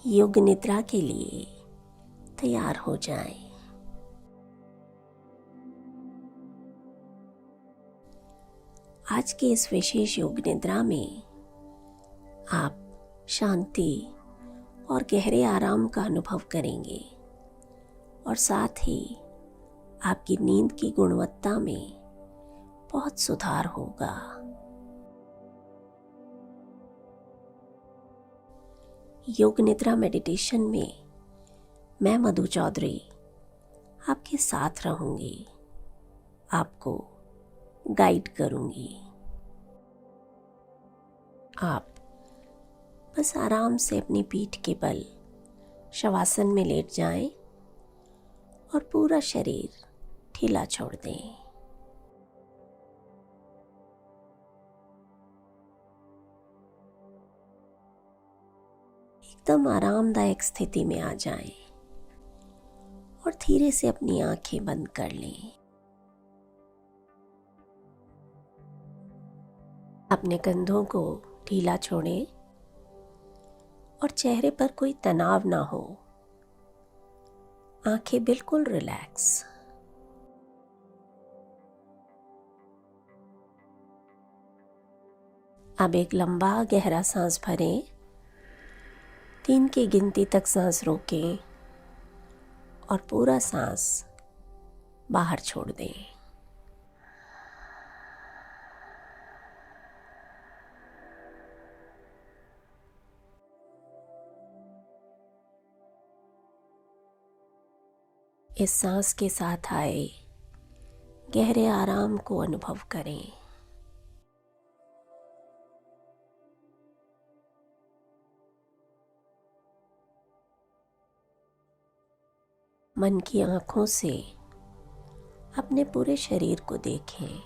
योग निद्रा के लिए तैयार हो जाएं। आज के इस विशेष योग निद्रा में आप शांति और गहरे आराम का अनुभव करेंगे और साथ ही आपकी नींद की गुणवत्ता में बहुत सुधार होगा। योग निद्रा मेडिटेशन में मैं मधु चौधरी आपके साथ रहूंगी, आपको गाइड करूंगी। आप बस आराम से अपनी पीठ के बल शवासन में लेट जाएं और पूरा शरीर ढीला छोड़ दें। एकदम आरामदायक स्थिति में आ जाएं और धीरे से अपनी आंखें बंद कर लें। अपने कंधों को ढीला छोड़ें और चेहरे पर कोई तनाव ना हो। आंखें बिल्कुल रिलैक्स। अब एक लंबा गहरा सांस भरें। 3 की गिनती तक सांस रोकें और पूरा सांस बाहर छोड़ दें। इस सांस के साथ आए गहरे आराम को अनुभव करें। मन की आंखों से अपने पूरे शरीर को देखें।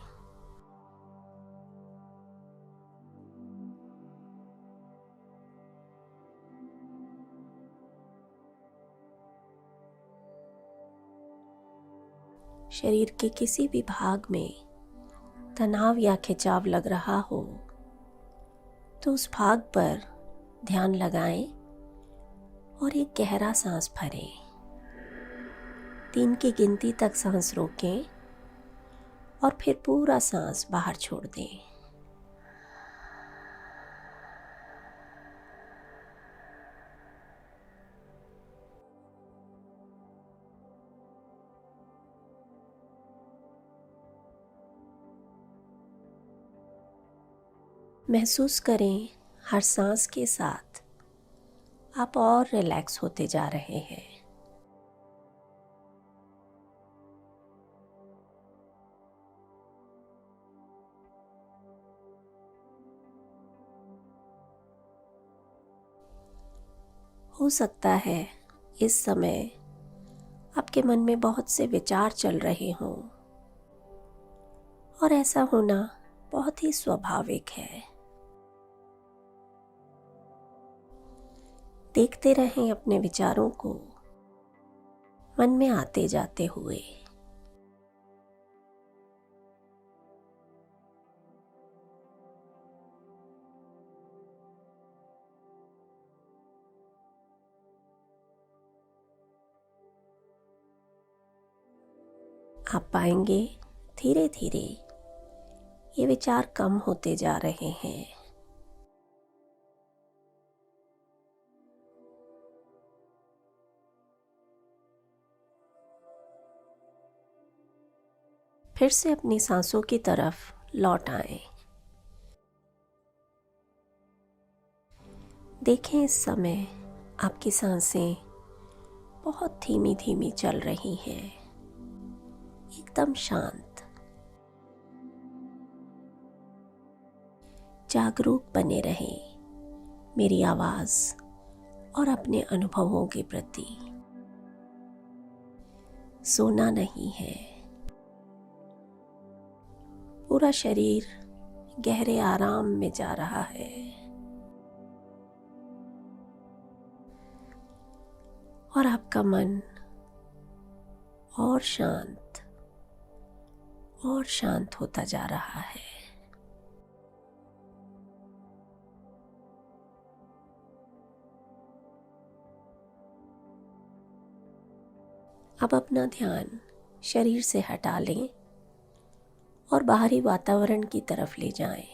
शरीर के किसी भी भाग में तनाव या खिंचाव लग रहा हो तो उस भाग पर ध्यान लगाएं और एक गहरा सांस भरें। 3 की गिनती तक सांस रोकें और फिर पूरा सांस बाहर छोड़ दें। महसूस करें हर सांस के साथ आप और रिलैक्स होते जा रहे हैं। हो सकता है इस समय आपके मन में बहुत से विचार चल रहे हों और ऐसा होना बहुत ही स्वाभाविक है। देखते रहें अपने विचारों को मन में आते जाते हुए। आप पाएंगे धीरे धीरे ये विचार कम होते जा रहे हैं। फिर से अपनी सांसों की तरफ लौट आएं। देखें इस समय आपकी सांसें बहुत धीमी धीमी चल रही हैं, एकदम शांत। जागरूक बने रहें मेरी आवाज और अपने अनुभवों के प्रति। सोना नहीं है। पूरा शरीर गहरे आराम में जा रहा है और आपका मन और शांत होता जा रहा है। अब अपना ध्यान शरीर से हटा लें और बाहरी वातावरण की तरफ ले जाएं।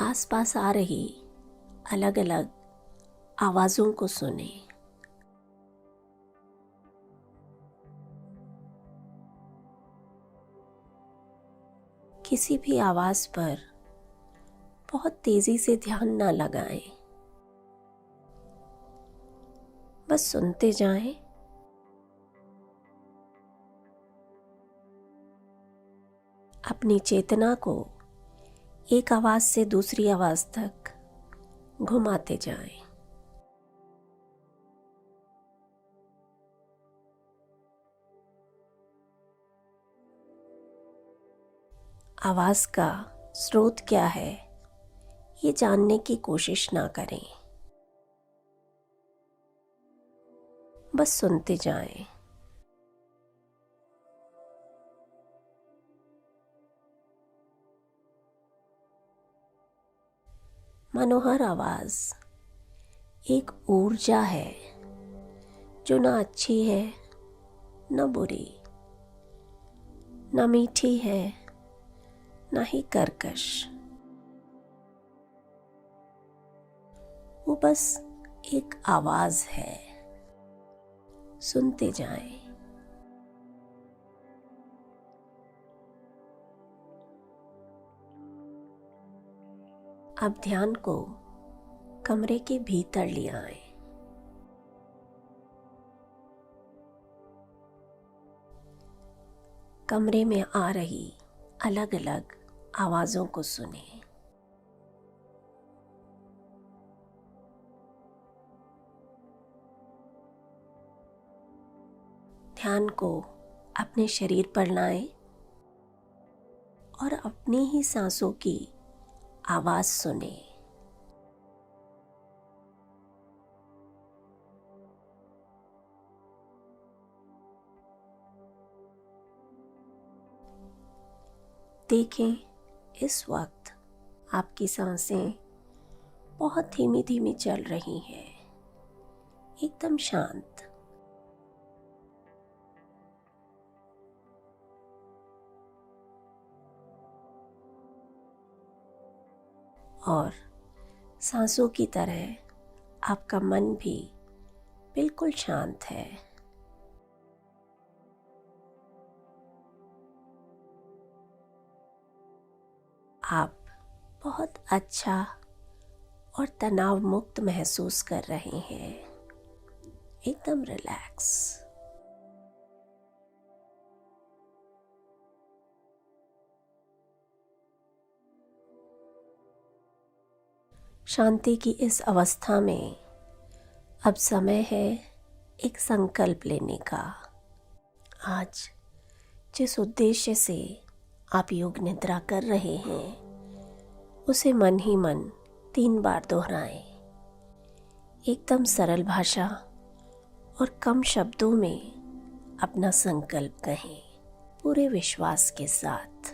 आसपास आ रही अलग अलग आवाज़ों को सुनें। किसी भी आवाज़ पर बहुत तेज़ी से ध्यान ना लगाएं, बस सुनते जाएं। अपनी चेतना को एक आवाज़ से दूसरी आवाज़ तक घुमाते जाएं। आवाज़ का स्रोत क्या है, ये जानने की कोशिश ना करें, बस सुनते जाएं। मनोहर आवाज़ एक ऊर्जा है जो ना अच्छी है न बुरी, न मीठी है न ही कर्कश। वो बस एक आवाज़ है। सुनते जाएं। अब ध्यान को कमरे के भीतर ले आएं। कमरे में आ रही अलग अलग आवाज़ों को सुनें। ध्यान को अपने शरीर पर लाएं और अपनी ही सांसों की आवाज़ सुनें। देखें, इस वक्त आपकी सांसें बहुत धीमी धीमी चल रही हैं, एकदम शांत। और सांसों की तरह आपका मन भी बिल्कुल शांत है। आप बहुत अच्छा और तनाव मुक्त महसूस कर रहे हैं, एकदम रिलैक्स। शांति की इस अवस्था में अब समय है एक संकल्प लेने का। आज जिस उद्देश्य से आप योग निद्रा कर रहे हैं, उसे मन ही मन 3 बार दोहराएं। एकदम सरल भाषा और कम शब्दों में अपना संकल्प कहें, पूरे विश्वास के साथ।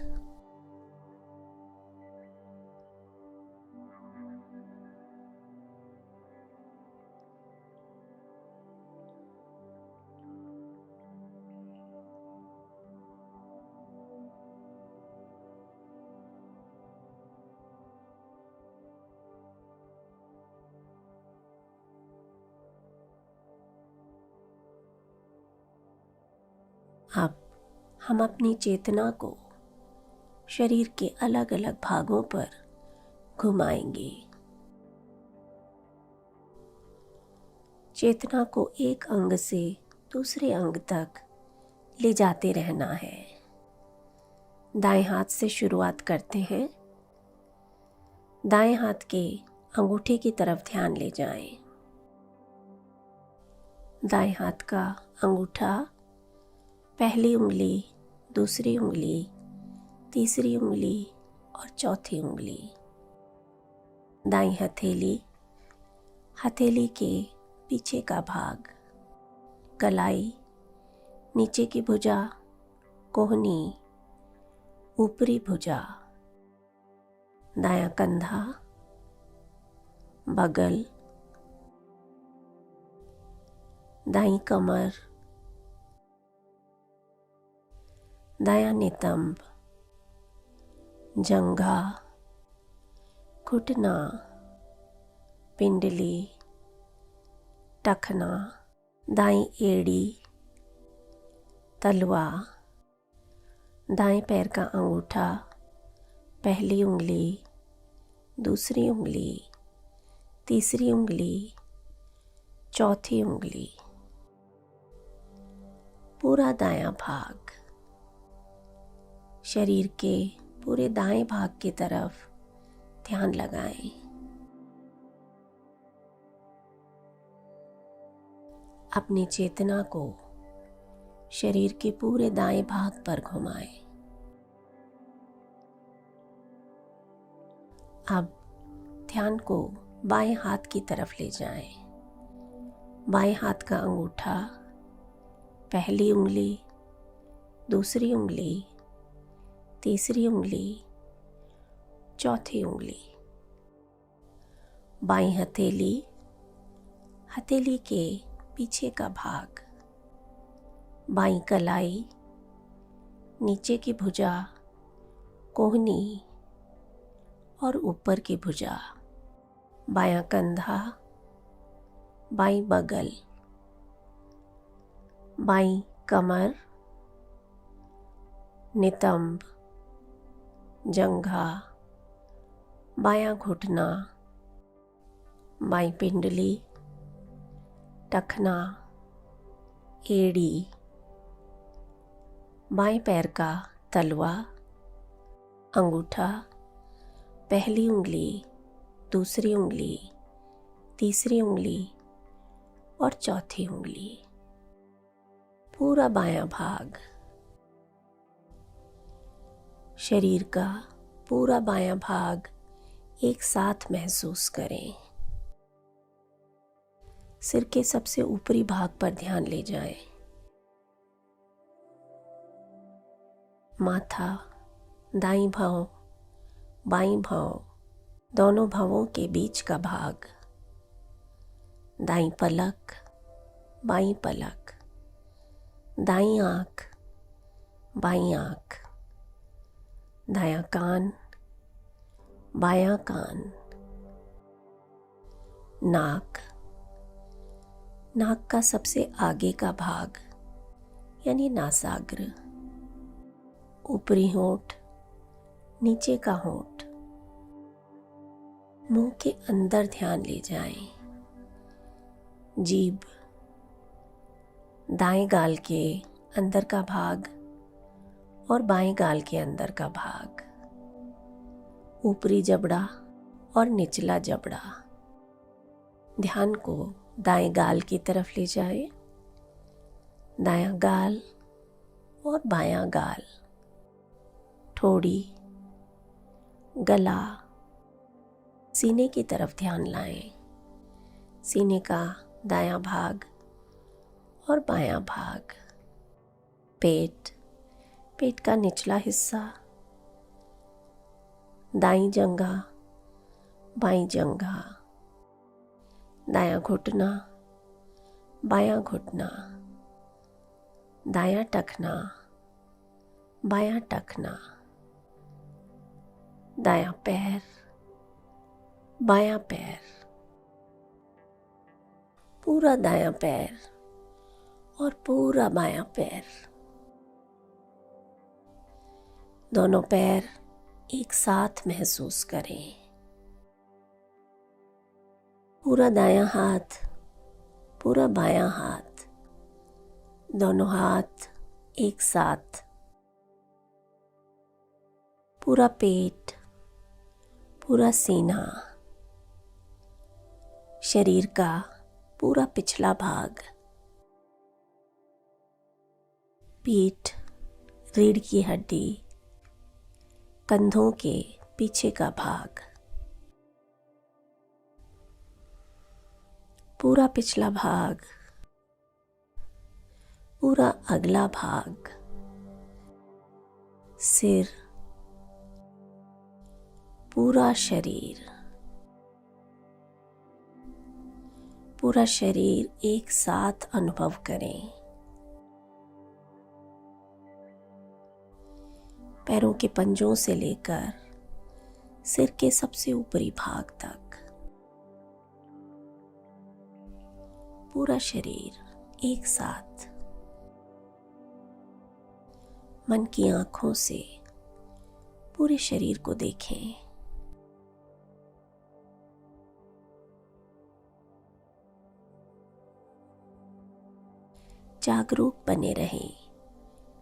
अब हम अपनी चेतना को शरीर के अलग अलग भागों पर घुमाएंगे। चेतना को एक अंग से दूसरे अंग तक ले जाते रहना है। दाएं हाथ से शुरुआत करते हैं। दाएं हाथ के अंगूठे की तरफ ध्यान ले जाएं। दाएं हाथ का अंगूठा, पहली उंगली, दूसरी उंगली, तीसरी उंगली और चौथी उंगली। दाईं हथेली, हथेली के पीछे का भाग, कलाई, नीचे की भुजा, कोहनी, ऊपरी भुजा। दायां कंधा, बगल, दाईं कमर, दायां नितंब, जंघा, घुटना, पिंडली, टखना, दाईं एड़ी, तलवा, दाएं पैर का अंगूठा, पहली उंगली, दूसरी उंगली, तीसरी उंगली, चौथी उंगली, पूरा दायां भाग। शरीर के पूरे दाएं भाग की तरफ ध्यान लगाएं। अपनी चेतना को शरीर के पूरे दाएं भाग पर घुमाएं। अब ध्यान को बाएं हाथ की तरफ ले जाएं। बाएं हाथ का अंगूठा, पहली उंगली, दूसरी उंगली, तीसरी उंगली, चौथी उंगली, बाईं हथेली, हथेली के पीछे का भाग, बाईं कलाई, नीचे की भुजा, कोहनी और ऊपर की भुजा, बायां कंधा, बाईं बगल, बाईं कमर, नितंब, जंघा, बायां घुटना, बाईं पिंडली, टखना, एड़ी, बाएं पैर का तलवा, अंगूठा, पहली उंगली, दूसरी उंगली, तीसरी उंगली और चौथी उंगली, पूरा बायां भाग। शरीर का पूरा बायां भाग एक साथ महसूस करें। सिर के सबसे ऊपरी भाग पर ध्यान ले जाएं। माथा, दाईं भौं, बाईं भौं, दोनों भौंों के बीच का भाग, दाईं पलक, बाईं पलक, दाईं आंख, बाईं आंख, दायां कान, बायां कान, नाक, नाक का सबसे आगे का भाग यानी नासाग्र, ऊपरी होंठ, नीचे का होंठ, मुंह के अंदर ध्यान ले जाएं। जीभ, दाएं गाल के अंदर का भाग और बाएं गाल के अंदर का भाग, ऊपरी जबड़ा और निचला जबड़ा। ध्यान को दाएं गाल की तरफ ले जाएं। दायां गाल और बायां गाल, ठोड़ी, गला, सीने की तरफ ध्यान लाएं। सीने का दायां भाग और बायां भाग, पेट, पेट का निचला हिस्सा, दाईं जंघा, बाईं जंघा, दायां घुटना, बायां घुटना, दायां टखना, बायां टखना, दायां पैर, बायां पैर, पूरा दायां पैर और पूरा बायां पैर। दोनों पैर एक साथ महसूस करें। पूरा दायां हाथ, पूरा बायां हाथ, दोनों हाथ एक साथ। पूरा पेट, पूरा सीना, शरीर का पूरा पिछला भाग, पीठ, रीढ़ की हड्डी, कंधों के पीछे का भाग, पूरा पिछला भाग, पूरा अगला भाग, सिर, पूरा शरीर, पूरा शरीर एक साथ अनुभव करें। पैरों के पंजों से लेकर सिर के सबसे ऊपरी भाग तक पूरा शरीर एक साथ। मन की आंखों से पूरे शरीर को देखें। जागरूक बने रहें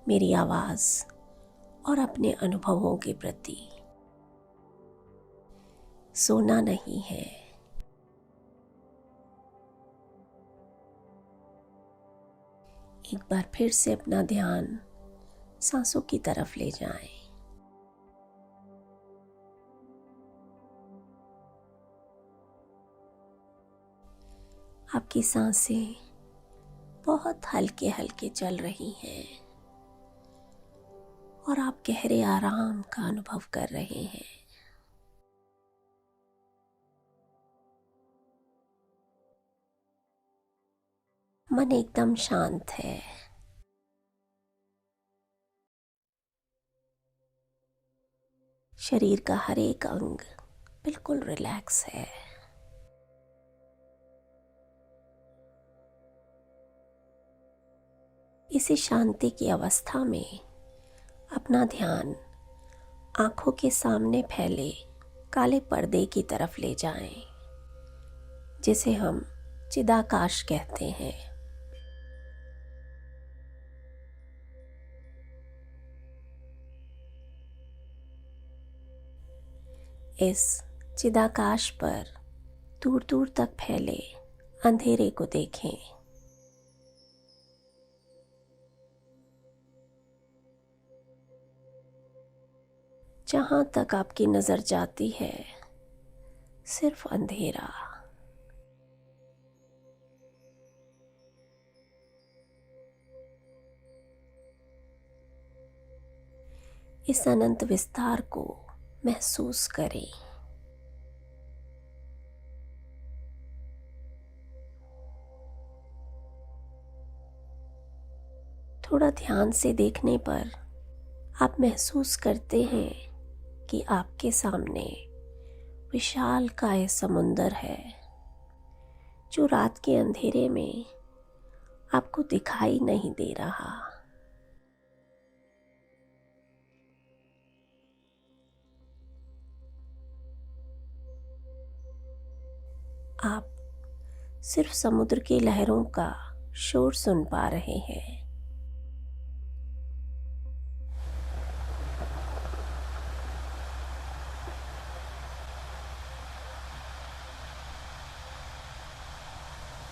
मेरी आवाज और अपने अनुभवों के प्रति। सोना नहीं है। एक बार फिर से अपना ध्यान सांसों की तरफ ले जाएं। आपकी सांसें बहुत हल्के हल्के चल रही हैं और आप गहरे आराम का अनुभव कर रहे हैं। मन एकदम शांत है। शरीर का हर एक अंग बिल्कुल रिलैक्स है। इसी शांति की अवस्था में अपना ध्यान आंखों के सामने फैले काले पर्दे की तरफ ले जाएं, जिसे हम चिदाकाश कहते हैं। इस चिदाकाश पर दूर दूर तक फैले अंधेरे को देखें। जहां तक आपकी नजर जाती है सिर्फ अंधेरा। इस अनंत विस्तार को महसूस करें। थोड़ा ध्यान से देखने पर आप महसूस करते हैं कि आपके सामने विशालकाय समुंदर है, जो रात के अंधेरे में आपको दिखाई नहीं दे रहा। आप सिर्फ समुद्र की लहरों का शोर सुन पा रहे हैं।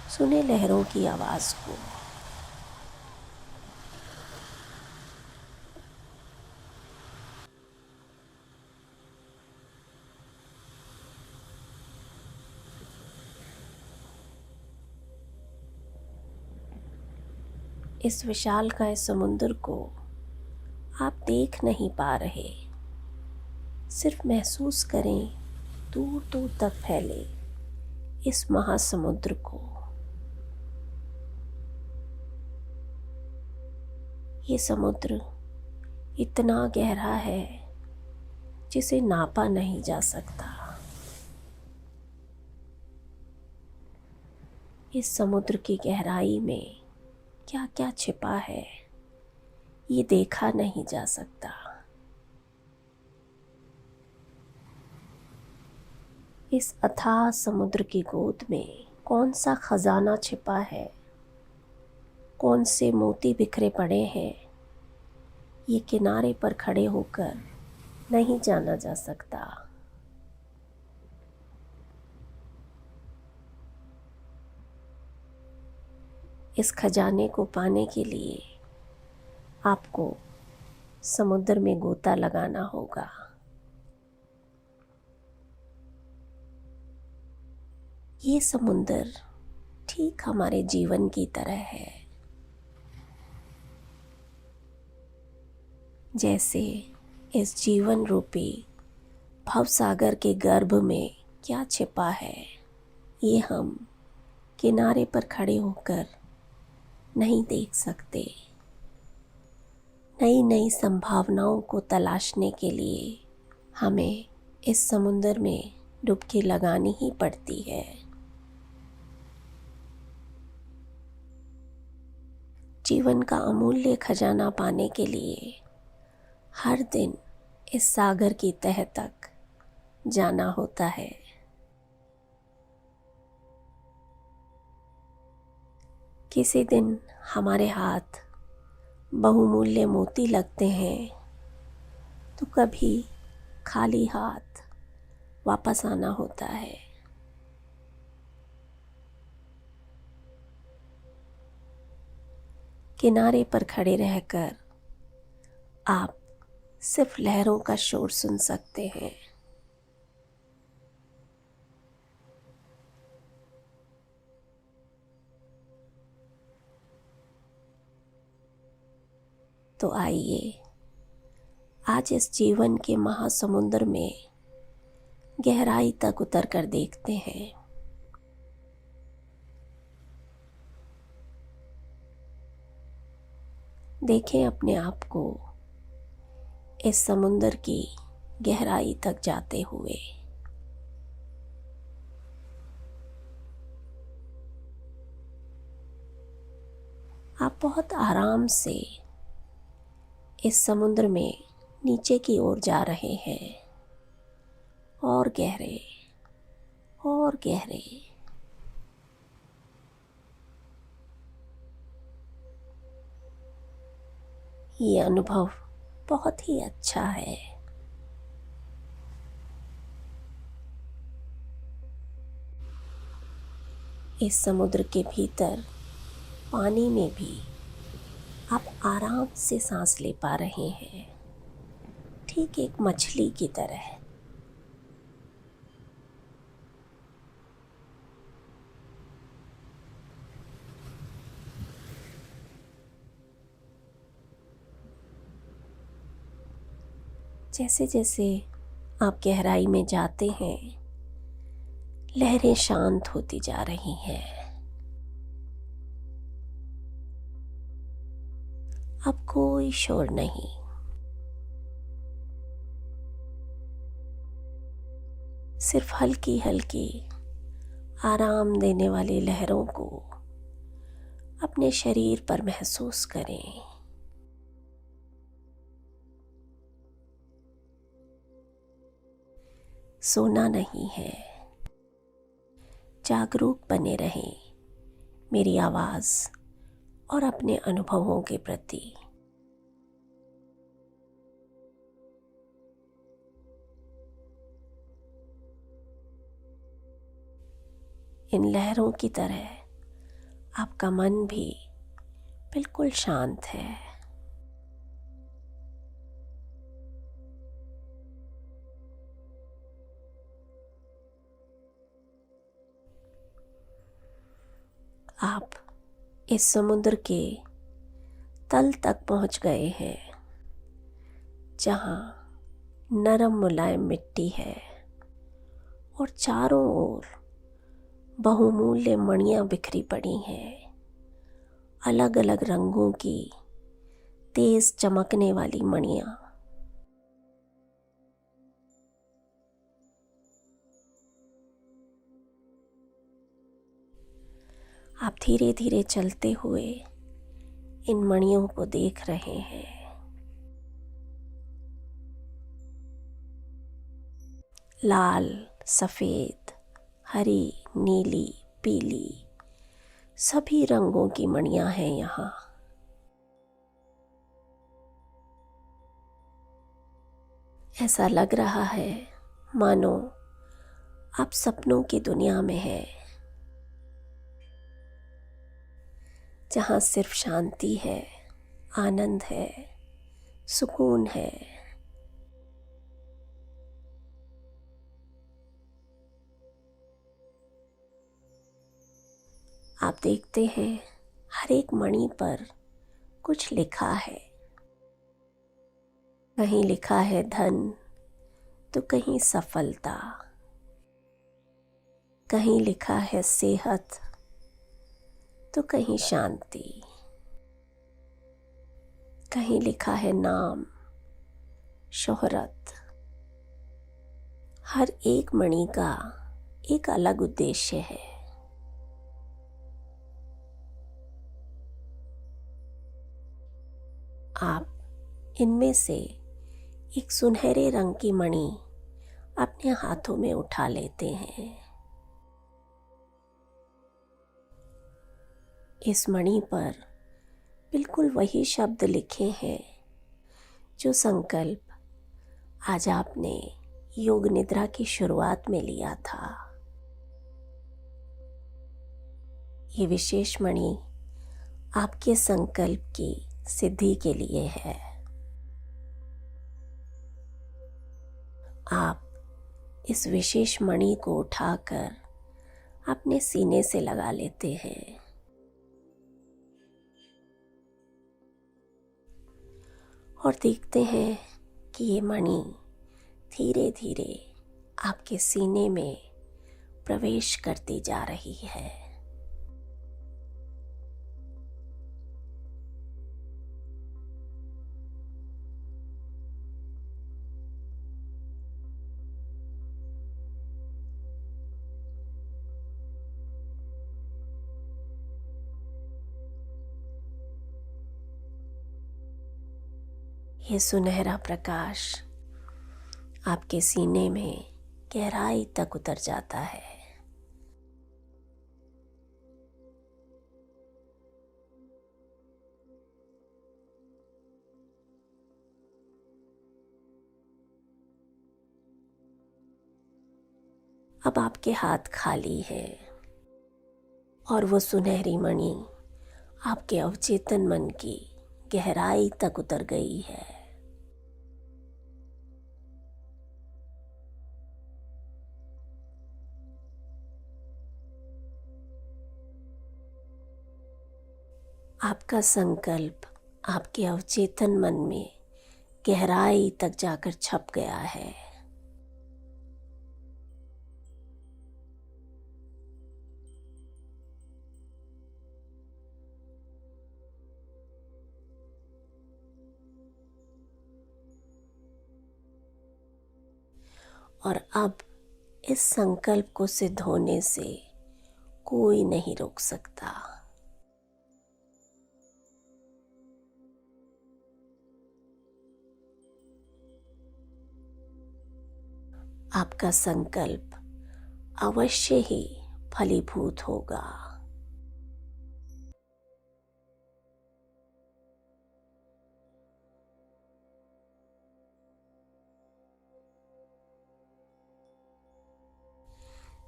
सुने लहरों की आवाज को। इस विशालकाय समुद्र को आप देख नहीं पा रहे, सिर्फ महसूस करें दूर दूर तक फैले इस महासमुद्र को। ये समुद्र इतना गहरा है जिसे नापा नहीं जा सकता। इस समुद्र की गहराई में क्या क्या छिपा है ये देखा नहीं जा सकता। इस अथाह समुद्र की गोद में कौन सा खजाना छिपा है, कौन से मोती बिखरे पड़े हैं, ये किनारे पर खड़े होकर नहीं जाना जा सकता। इस खजाने को पाने के लिए आपको समुद्र में गोता लगाना होगा। ये समुद्र ठीक हमारे जीवन की तरह है। जैसे इस जीवन रूपी भवसागर के गर्भ में क्या छिपा है, ये हम किनारे पर खड़े होकर नहीं देख सकते। नई नई संभावनाओं को तलाशने के लिए हमें इस समुद्र में डुबकी लगानी ही पड़ती है। जीवन का अमूल्य खजाना पाने के लिए हर दिन इस सागर की तह तक जाना होता है। किसी दिन हमारे हाथ बहुमूल्य मोती लगते हैं तो कभी खाली हाथ वापस आना होता है। किनारे पर खड़े रहकर आप सिर्फ लहरों का शोर सुन सकते हैं। तो आइए आज इस जीवन के महासमुद्र में गहराई तक उतर कर देखते हैं। देखें अपने आप को इस समुद्र की गहराई तक जाते हुए। आप बहुत आराम से इस समुद्र में नीचे की ओर जा रहे हैं, और गहरे और गहरे। ये अनुभव बहुत ही अच्छा है। इस समुद्र के भीतर पानी में भी आप आराम से सांस ले पा रहे हैं, ठीक एक मछली की तरह। जैसे जैसे आप गहराई में जाते हैं, लहरें शांत होती जा रही हैं। अब कोई शोर नहीं, सिर्फ हल्की हल्की आराम देने वाली लहरों को अपने शरीर पर महसूस करें। सोना नहीं है, जागरूक बने रहें मेरी आवाज़ और अपने अनुभवों के प्रति। इन लहरों की तरह आपका मन भी बिल्कुल शांत है। आप इस समुद्र के तल तक पहुंच गए हैं, जहां नरम मुलायम मिट्टी है और चारों ओर बहुमूल्य मणियां बिखरी पड़ी हैं, अलग अलग रंगों की तेज चमकने वाली मणियां। आप धीरे धीरे चलते हुए इन मणियों को देख रहे हैं। लाल, सफेद, हरी, नीली, पीली, सभी रंगों की मणियां हैं यहाँ। ऐसा लग रहा है मानो आप सपनों की दुनिया में हैं, जहाँ सिर्फ शांति है, आनंद है, सुकून है। आप देखते हैं हर एक मणि पर कुछ लिखा है। कहीं लिखा है धन, तो कहीं सफलता, कहीं लिखा है सेहत, तो कहीं शांति, कहीं लिखा है नाम, शोहरत। हर एक मणि का एक अलग उद्देश्य है। आप इनमें से एक सुनहरे रंग की मणि अपने हाथों में उठा लेते हैं। इस मणि पर बिल्कुल वही शब्द लिखे हैं जो संकल्प आज आपने योग निद्रा की शुरुआत में लिया था। ये विशेष मणि आपके संकल्प की सिद्धि के लिए है। आप इस विशेष मणि को उठाकर अपने सीने से लगा लेते हैं और देखते हैं कि ये मणि धीरे धीरे आपके सीने में प्रवेश करती जा रही है। ये सुनहरा प्रकाश आपके सीने में गहराई तक उतर जाता है। अब आपके हाथ खाली हैं और वो सुनहरी मणि आपके अवचेतन मन की गहराई तक उतर गई है। आपका संकल्प आपके अवचेतन मन में गहराई तक जाकर छप गया है। और अब इस संकल्प को सिद्ध होने से कोई नहीं रोक सकता। आपका संकल्प अवश्य ही फलीभूत होगा।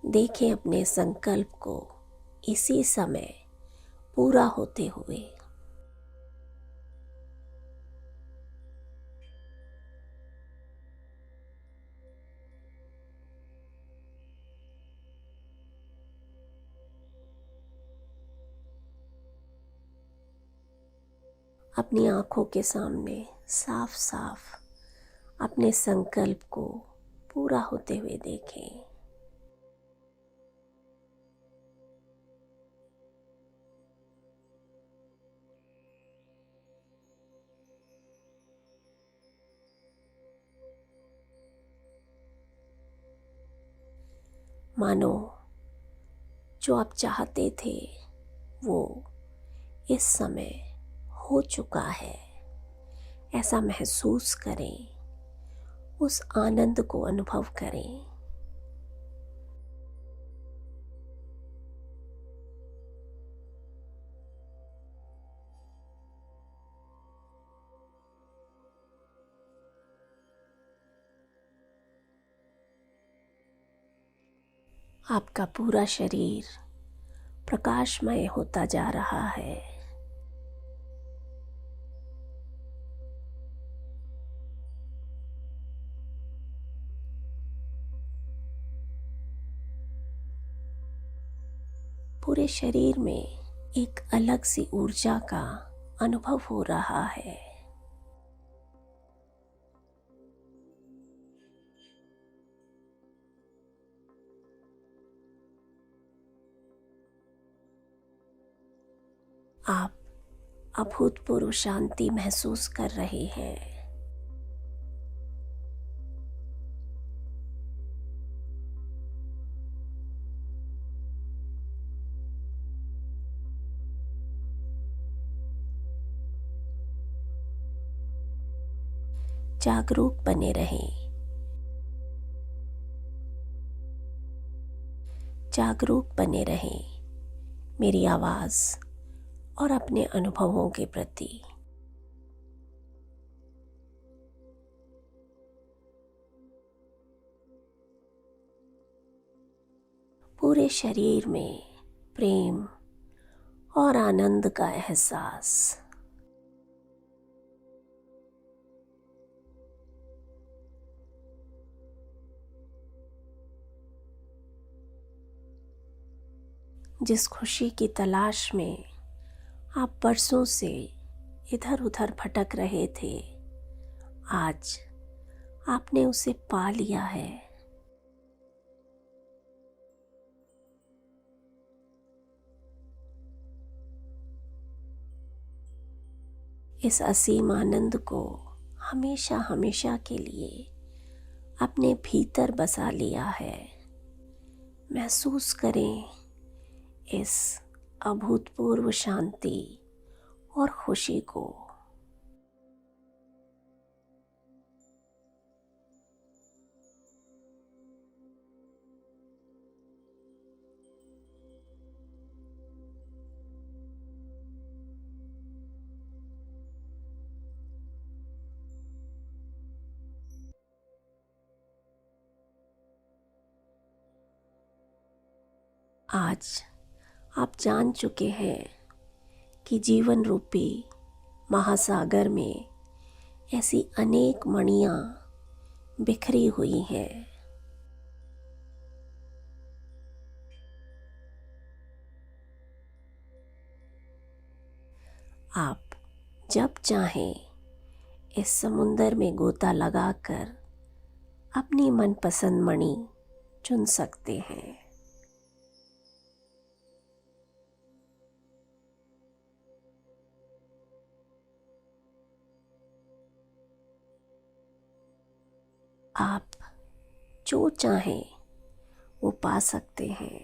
देखें अपने संकल्प को इसी समय पूरा होते हुए। अपनी आंखों के सामने साफ साफ अपने संकल्प को पूरा होते हुए देखें। मानो जो आप चाहते थे वो इस समय हो चुका है, ऐसा महसूस करें, उस आनंद को अनुभव करें। आपका पूरा शरीर प्रकाशमय होता जा रहा है। पूरे शरीर में एक अलग सी ऊर्जा का अनुभव हो रहा है। आप अभूतपूर्व शांति महसूस कर रहे हैं। जागरूक बने रहें, जागरूक बने रहें मेरी आवाज़ और अपने अनुभवों के प्रति। पूरे शरीर में प्रेम और आनंद का एहसास। जिस खुशी की तलाश में आप बरसों से इधर उधर भटक रहे थे, आज आपने उसे पा लिया है। इस असीम आनंद को हमेशा हमेशा के लिए अपने भीतर बसा लिया है। महसूस करें इस अभूतपूर्व शांति और खुशी को। आज आप जान चुके हैं कि जीवन रूपी महासागर में ऐसी अनेक मणियां बिखरी हुई हैं। आप जब चाहें इस समुंदर में गोता लगाकर अपनी मनपसंद मणि चुन सकते हैं। आप जो चाहें वो पा सकते हैं।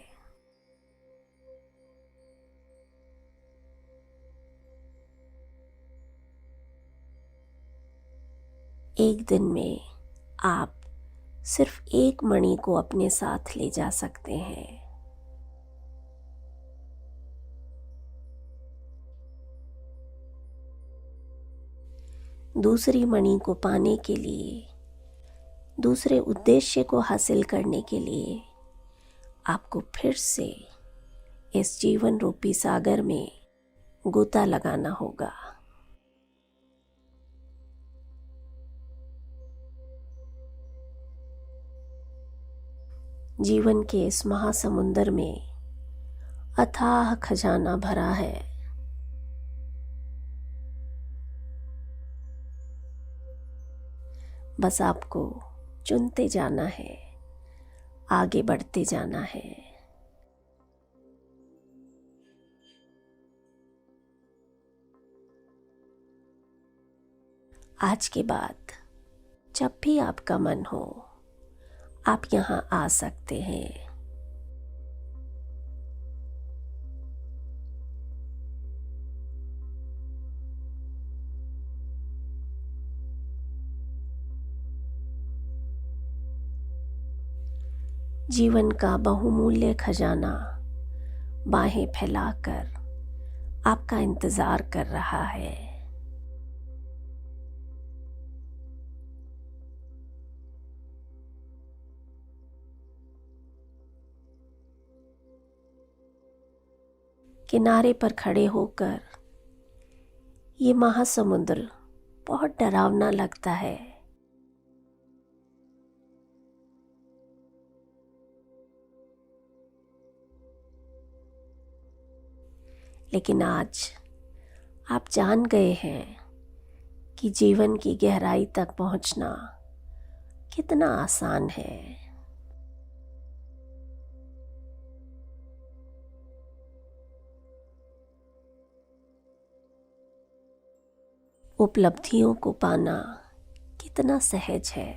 एक दिन में आप सिर्फ एक मणि को अपने साथ ले जा सकते हैं। दूसरी मणि को पाने के लिए, दूसरे उद्देश्य को हासिल करने के लिए आपको फिर से इस जीवन रूपी सागर में गोता लगाना होगा। जीवन के इस महासमुंदर में अथाह खजाना भरा है। बस आपको चुनते जाना है, आगे बढ़ते जाना है। आज के बाद जब भी आपका मन हो, आप यहाँ आ सकते हैं। जीवन का बहुमूल्य खजाना बाहें फैलाकर आपका इंतजार कर रहा है। किनारे पर खड़े होकर ये महासमुद्र बहुत डरावना लगता है, लेकिन आज आप जान गए हैं कि जीवन की गहराई तक पहुंचना कितना आसान है। उपलब्धियों को पाना कितना सहज है।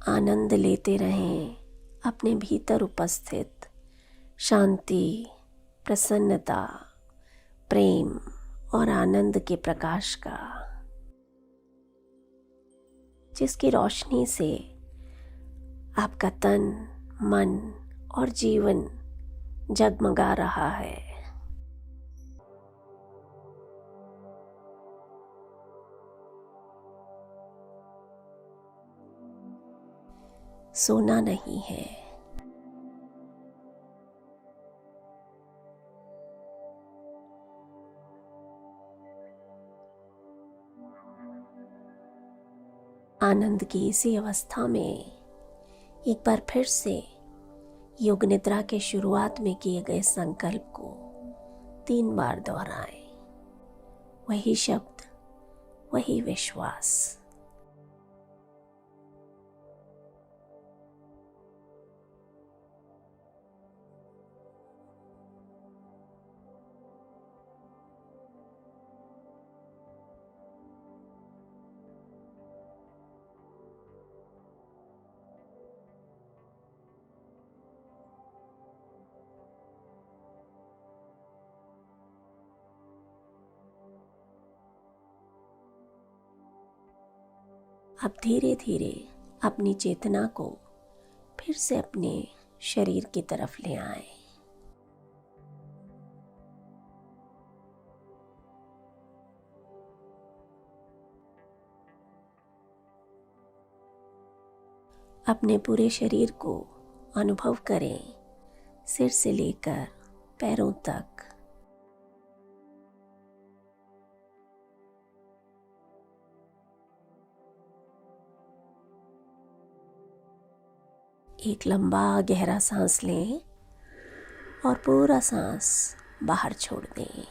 आनंद लेते रहें अपने भीतर उपस्थित शांति, प्रसन्नता, प्रेम और आनंद के प्रकाश का, जिसकी रोशनी से आपका तन, मन और जीवन जगमगा रहा है। सोना नहीं है। आनंद की इसी अवस्था में एक बार फिर से योग निद्रा के शुरुआत में किए गए संकल्प को 3 बार दोहराएं। वही शब्द, वही विश्वास। अब धीरे धीरे अपनी चेतना को फिर से अपने शरीर की तरफ ले आए। अपने पूरे शरीर को अनुभव करें, सिर से लेकर पैरों तक। एक लंबा गहरा सांस लें और पूरा सांस बाहर छोड़ दें।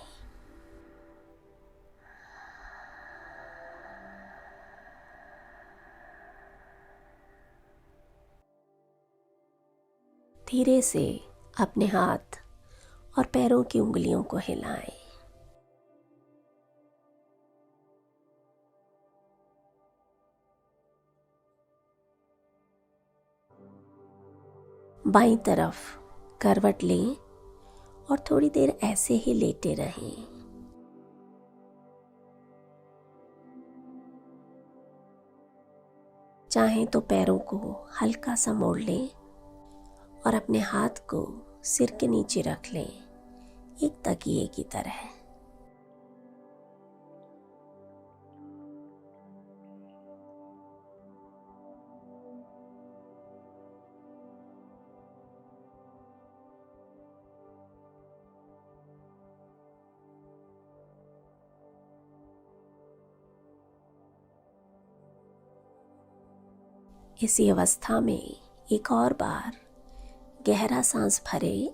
धीरे से अपने हाथ और पैरों की उंगलियों को हिलाएं। बाईं तरफ करवट लें और थोड़ी देर ऐसे ही लेटे रहें। चाहें तो पैरों को हल्का सा मोड़ लें और अपने हाथ को सिर के नीचे रख लें, एक तकिए की तरह। इसी अवस्था में एक और बार गहरा सांस भरें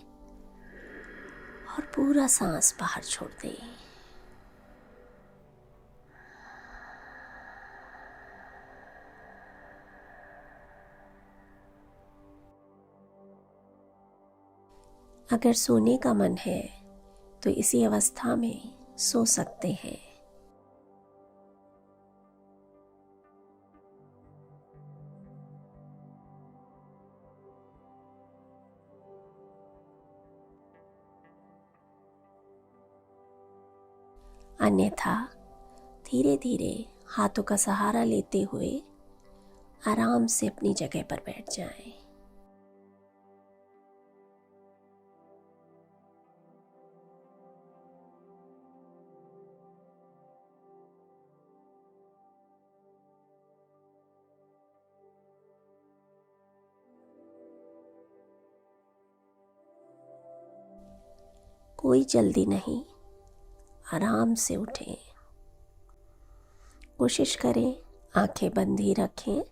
और पूरा सांस बाहर छोड़ दें। अगर सोने का मन है तो इसी अवस्था में सो सकते हैं। अन्यथा धीरे धीरे हाथों का सहारा लेते हुए आराम से अपनी जगह पर बैठ जाएं। कोई जल्दी नहीं, आराम से उठें। कोशिश करें आंखें बंद ही रखें।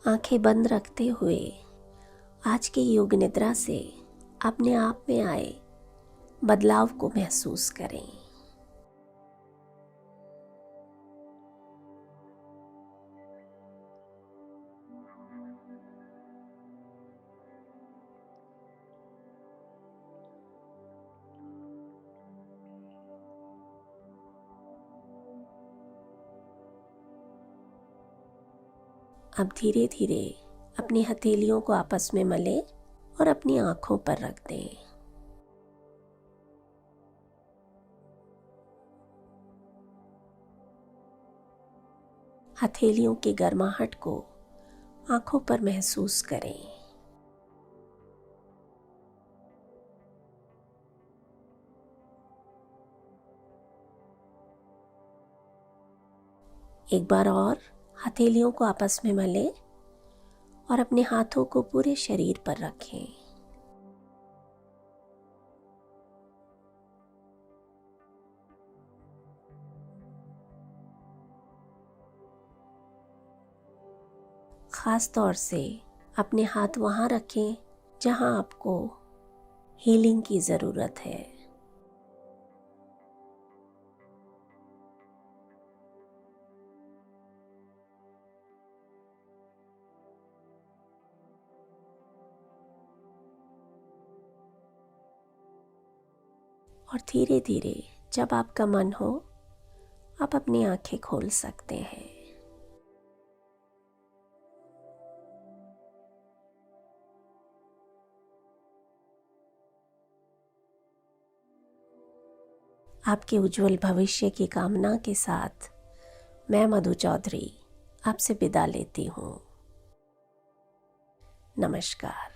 आंखें बंद रखते हुए आज की योग निद्रा से अपने आप में आए बदलाव को महसूस करें। अब धीरे धीरे अपनी हथेलियों को आपस में मलें और अपनी आंखों पर रख दें। हथेलियों की गर्माहट को आंखों पर महसूस करें। एक बार और हथेलियों को आपस में मलें और अपने हाथों को पूरे शरीर पर रखें। खास तौर से अपने हाथ वहां रखें जहां आपको हीलिंग की जरूरत है। और धीरे धीरे जब आपका मन हो आप अपनी आंखें खोल सकते हैं। आपके उज्जवल भविष्य की कामना के साथ मैं मधु चौधरी आपसे विदा लेती हूँ। नमस्कार।